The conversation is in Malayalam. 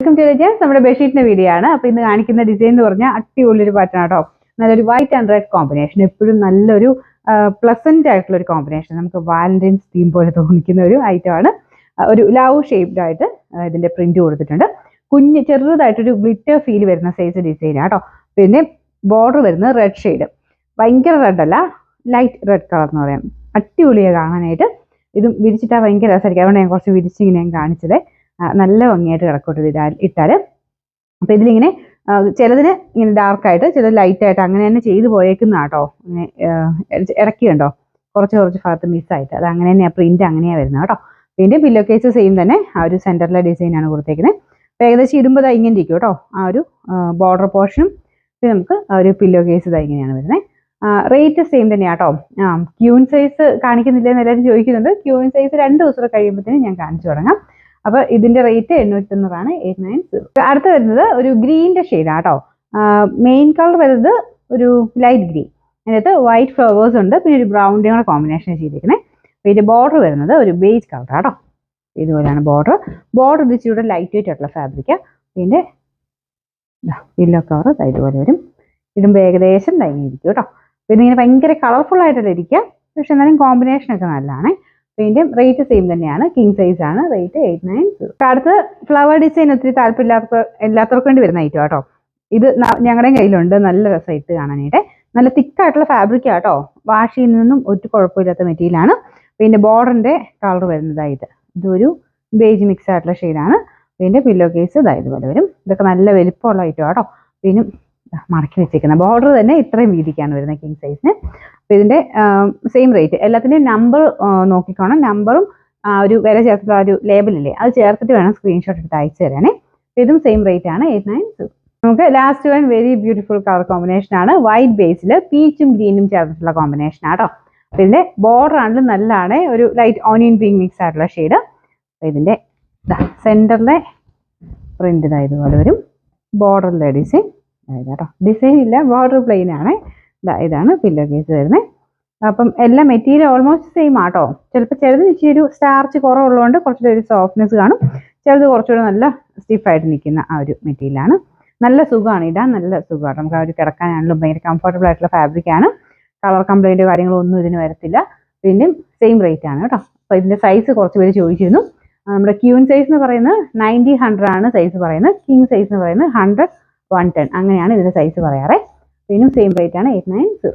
Welcome to gents. നമ്മുടെ ബെഡ്ഷീറ്റിന്റെ വീഡിയോ ആണ്. അപ്പോൾ ഇന്ന് കാണിക്കുന്ന ഡിസൈൻ എന്ന് പറഞ്ഞാൽ അടിപൊളി ഒരു പാറ്റേൺ ആട്ടോ. നല്ലൊരു വൈറ്റ് ആൻഡ് റെഡ് കോമ്പിനേഷൻ, എപ്പോഴും നല്ലൊരു പ്ലസന്റ് ആയിട്ടുള്ള ഒരു കോമ്പിനേഷൻ, നമുക്ക് വാലന്റൈൻസ് തീം പോലെ തോന്നിക്കുന്ന ഒരു ഐറ്റം ആണ്. ഒരു ലവ് ഷേപ്ഡ് ആയിട്ട് ഇതിന്റെ പ്രിന്റ് കൊടുത്തിട്ടുണ്ട്. ചെറുതായിട്ടൊരു ഗ്ലിറ്റർ ഫീൽ വരുന്ന സൈസ് ഡിസൈൻ ആട്ടോ. പിന്നെ ബോർഡർ വരുന്നത് റെഡ് ഷെയ്ഡ്, ഭയങ്കര റെഡ് അല്ല, ലൈറ്റ് റെഡ് കളർ എന്ന് പറയാം. അടിപൊളിയാണ് കാണാനായിട്ട്. ഇതും വിരിച്ചിട്ടാൽ ഭയങ്കര രസമായിരിക്കും. അതുകൊണ്ട് ഞാൻ കുറച്ച് വിരിച്ചിങ്ങനെ ഞാൻ കാണിച്ചത്. നല്ല ഭംഗിയായിട്ട് കിടക്കോട്ട് ഇട്ടാൽ. അപ്പം ഇതിലിങ്ങനെ ചിലതിന് ഇങ്ങനെ ഡാർക്കായിട്ട്, ചിലത് ലൈറ്റായിട്ട് അങ്ങനെ തന്നെ ചെയ്ത് പോയേക്കുന്ന കേട്ടോ. ഇങ്ങനെ ഇടയ്ക്ക് കണ്ടോ, കുറച്ച് ഭാഗത്ത് മിസ്സായിട്ട്, അത് അങ്ങനെ തന്നെയാണ് പ്രിന്റ് അങ്ങനെയാണ് വരുന്നത് കേട്ടോ. പിന്നെ പില്ലോ കേസ് സെയിം തന്നെ, ആ ഒരു സെൻറ്ററിലെ ഡിസൈനാണ് കൊടുത്തേക്കുന്നത്. അപ്പോൾ ഏകദേശം ഇടുമ്പോൾ ഇങ്ങനെ ഇരിക്കും കേട്ടോ, ആ ഒരു ബോർഡർ പോർഷനും. പിന്നെ നമുക്ക് ആ ഒരു പില്ലോ കേസ് ഇങ്ങനെയാണ് വരുന്നത്. റേറ്റ് സെയിം തന്നെയാണ് കേട്ടോ. ക്യൂൻ സൈസ് കാണിക്കുന്നില്ലെന്ന് എല്ലാവരും ചോദിക്കുന്നുണ്ട്. ക്യൂൻ സൈസ് 2 ദിവസം കഴിയുമ്പോഴത്തേനും ഞാൻ കാണിച്ചു തുടങ്ങാം. അപ്പോൾ ഇതിന്റെ റേറ്റ് 890, 890. അടുത്ത് വരുന്നത് ഒരു ഗ്രീനിന്റെ ഷെയ്ഡാണ് കേട്ടോ. മെയിൻ കളർ വരുന്നത് ഒരു ലൈറ്റ് ഗ്രീൻ, അതിനകത്ത് വൈറ്റ് ഫ്ലവേഴ്സ് ഉണ്ട്, പിന്നെ ഒരു ബ്രൗണിന്റെ കൂടെ കോമ്പിനേഷൻ ചെയ്തിരിക്കുന്നത്. അപ്പോൾ ഇതിന്റെ ബോർഡർ വരുന്നത് ഒരു ബേജ് കളർ കേട്ടോ. ഇതുപോലെയാണ് ബോർഡർ ഇതിച്ചിവിടെ ലൈറ്റ് വെയിറ്റ് ആയിട്ടുള്ള ഫാബ്രിക്. പിന്നെ പില്ലോ കവർ ഇതുപോലെ വരും. ഇടുമ്പോൾ ഏകദേശം ഇരിക്കും കേട്ടോ. പിന്നെ ഇങ്ങനെ ഭയങ്കര കളർഫുൾ ആയിട്ടല്ല ഇരിക്കുക, പക്ഷെ എന്നാലും കോമ്പിനേഷനൊക്കെ നല്ലതാണ്. ഇതിന്റെ റേറ്റ് സെയിം തന്നെയാണ്, കിങ് സൈസ് ആണ്. റേറ്റ് 890. അടുത്ത് ഫ്ലവർ ഡിസൈൻ ഒത്തിരി എല്ലാത്തവർക്കും വേണ്ടി വരുന്ന ഐറ്റം കേട്ടോ. ഇത് ഞങ്ങളുടെ കയ്യിലുണ്ട്, നല്ല രസമായിട്ട് കാണാനായിട്ട്. നല്ല തിക്കായിട്ടുള്ള ഫാബ്രിക് ആട്ടോ, വാഷ് ചെയ്യുന്നതൊന്നും ഒരു കുഴപ്പമില്ലാത്ത മെറ്റീരിയലാണ്. പിന്നെ ബോർഡറിന്റെ കളർ വരുന്നത് ഇതൊരു ബേജ് മിക്സ് ആയിട്ടുള്ള ഷെയ്ഡാണ്. പിന്നെ പില്ലോ കേസ് ഇതുപോലെ വരും. ഇതൊക്കെ നല്ല വലിപ്പമുള്ള ഐറ്റം കേട്ടോ. പിന്നെ മടക്കി വെച്ചേക്കുന്ന ബോർഡർ തന്നെ ഇത്രയും വീതിക്കാണ് വരുന്നത് കിങ് സൈസിന്. അപ്പോൾ ഇതിന്റെ സെയിം റേറ്റ്. എല്ലാത്തിൻ്റെയും നമ്പർ നോക്കിക്കോണം. നമ്പറും ഒരു വില ചേർത്തിട്ടുള്ള ഒരു ലേബലില്ലേ, അത് ചേർത്തിട്ട് വേണം സ്ക്രീൻഷോട്ട് എടുത്ത് അയച്ചു തരാനേ. ഇതും സെയിം റേറ്റ് ആണ്, 890. നമുക്ക് last one very beautiful colour combination ആണ്. വൈറ്റ് ബേസിൽ പീച്ചും ഗ്രീനും ചേർത്തിട്ടുള്ള കോമ്പിനേഷൻ ആട്ടോ. അപ്പോൾ ഇതിന്റെ ബോർഡർ ആണെങ്കിലും നല്ലതാണ്, ഒരു ലൈറ്റ് ഓണിയൻ പിങ്ക് മിക്സ് ആയിട്ടുള്ള ഷെയ്ഡ്. അപ്പോൾ ഇതിന്റെ സെന്ററിലെ പ്രിന്റ് ഇതുപോലെ വരും. ബോർഡറിലെ ഡിസൈൻ കേട്ടോ, ഡിസൈൻ ഇല്ല, ബോർഡർ പ്ലെയിൻ ആണ്. ഇതാണ് പില്ലോ കേസ് വരുന്നത്. അപ്പം എല്ലാ മെറ്റീരിയൽ ഓൾമോസ്റ്റ് സെയിം ആട്ടോ. ചിലപ്പോൾ ചിലത് ഇച്ചിരി ഒരു സ്റ്റാർച്ച് കുറവുള്ളതുകൊണ്ട് കുറച്ചുകൂടി ഒരു സോഫ്റ്റ്നെസ് കാണും, ചിലത് കുറച്ചുകൂടെ നല്ല സ്റ്റിഫായിട്ട് നിൽക്കുന്ന ആ ഒരു മെറ്റീരിയലാണ്. നല്ല സുഖമാണ് ഇടാൻ, നല്ല സുഖമാണ്. നമുക്ക് ആ ഒരു കിടക്കാനാണെങ്കിലും ഭയങ്കര കംഫർട്ടബിൾ ആയിട്ടുള്ള ഫാബ്രിക്കാണ്. കളർ കംപ്ലൈൻറ്റ് കാര്യങ്ങളൊന്നും ഇതിന് വരത്തില്ല. പിന്നെ സെയിം റേറ്റ് ആണ് കേട്ടോ. അപ്പോൾ ഇതിൻ്റെ സൈസ് കുറച്ച് പേര് ചോദിച്ചിരുന്നു. നമ്മുടെ ക്യൂൻ സൈസ് എന്ന് പറയുന്നത് 90, 100 ആണ് സൈസ് പറയുന്നത്. കിങ് സൈസ് എന്ന് പറയുന്നത് 100, 110 അങ്ങനെയാണ് ഇതിന്റെ സൈസ് പറയാറ്. പിന്നെ സെയിം റേറ്റ് ആണ്, 890.